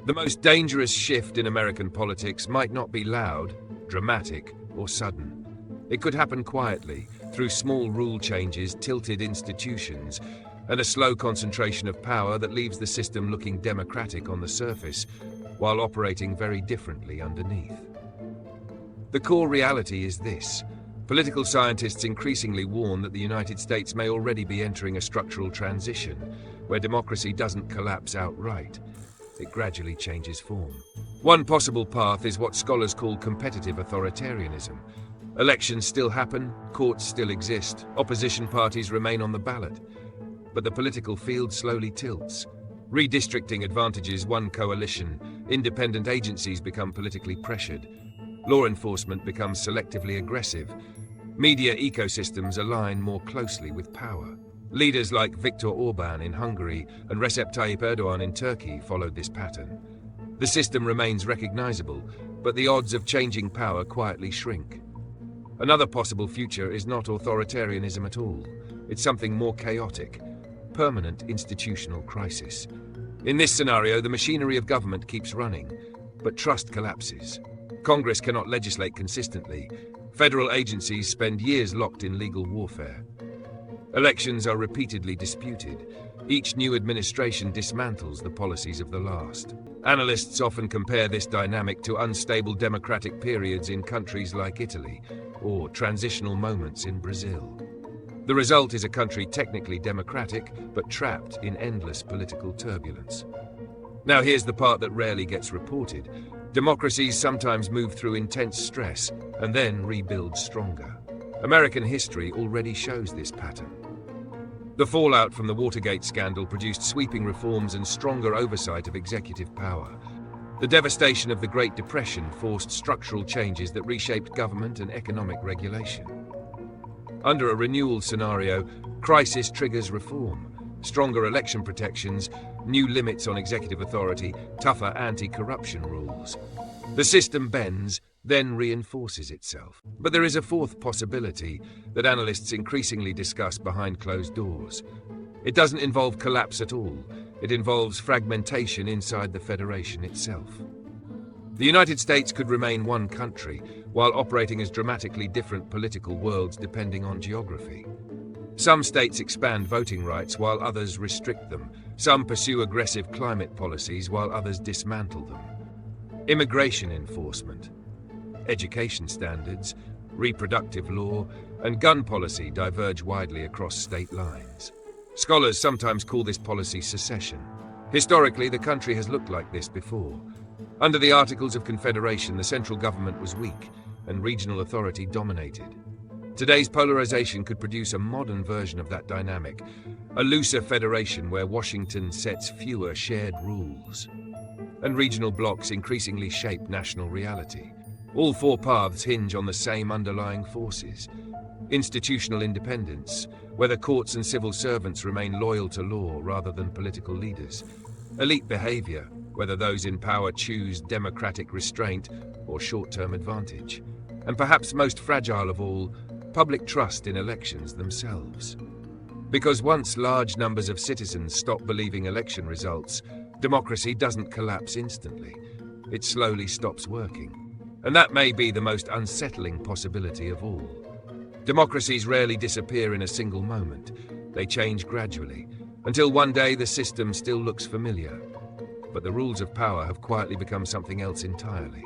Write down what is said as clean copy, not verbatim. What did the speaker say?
The most dangerous shift in American politics might not be loud, dramatic, or sudden. It could happen quietly, through small rule changes, tilted institutions, and a slow concentration of power that leaves the system looking democratic on the surface, while operating very differently underneath. The core reality is this. Political scientists increasingly warn that the United States may already be entering a structural transition, where democracy doesn't collapse outright. It gradually changes form. One possible path is what scholars call competitive authoritarianism. Elections still happen, courts still exist, opposition parties remain on the ballot. But the political field slowly tilts. Redistricting advantages one coalition, independent agencies become politically pressured, law enforcement becomes selectively aggressive, media ecosystems align more closely with power. Leaders like Viktor Orban in Hungary and Recep Tayyip Erdogan in Turkey followed this pattern. The system remains recognizable, but the odds of changing power quietly shrink. Another possible future is not authoritarianism at all. It's something more chaotic, permanent institutional crisis. In this scenario, the machinery of government keeps running, but trust collapses. Congress cannot legislate consistently. Federal agencies spend years locked in legal warfare. Elections are repeatedly disputed. Each new administration dismantles the policies of the last. Analysts often compare this dynamic to unstable democratic periods in countries like Italy, or transitional moments in Brazil. The result is a country technically democratic, but trapped in endless political turbulence. Now here's the part that rarely gets reported. Democracies sometimes move through intense stress and then rebuild stronger. American history already shows this pattern. The fallout from the Watergate scandal produced sweeping reforms and stronger oversight of executive power. The devastation of the Great Depression forced structural changes that reshaped government and economic regulation. Under a renewal scenario, crisis triggers reform. Stronger election protections, new limits on executive authority, tougher anti-corruption rules. The system bends, then reinforces itself. But there is a fourth possibility that analysts increasingly discuss behind closed doors. It doesn't involve collapse at all. It involves fragmentation inside the Federation itself. The United States could remain one country, while operating as dramatically different political worlds depending on geography. Some states expand voting rights while others restrict them. Some pursue aggressive climate policies while others dismantle them. Immigration enforcement, education standards, reproductive law, and gun policy diverge widely across state lines. Scholars sometimes call this policy secession. Historically, the country has looked like this before. Under the Articles of Confederation, the central government was weak, and regional authority dominated. Today's polarization could produce a modern version of that dynamic, a looser federation where Washington sets fewer shared rules. And regional blocs increasingly shape national reality. All four paths hinge on the same underlying forces. Institutional independence, whether courts and civil servants remain loyal to law rather than political leaders. Elite behavior, whether those in power choose democratic restraint or short-term advantage. And perhaps most fragile of all, public trust in elections themselves. Because once large numbers of citizens stop believing election results, democracy doesn't collapse instantly. It slowly stops working. And that may be the most unsettling possibility of all. Democracies rarely disappear in a single moment. They change gradually, until one day the system still looks familiar. But the rules of power have quietly become something else entirely.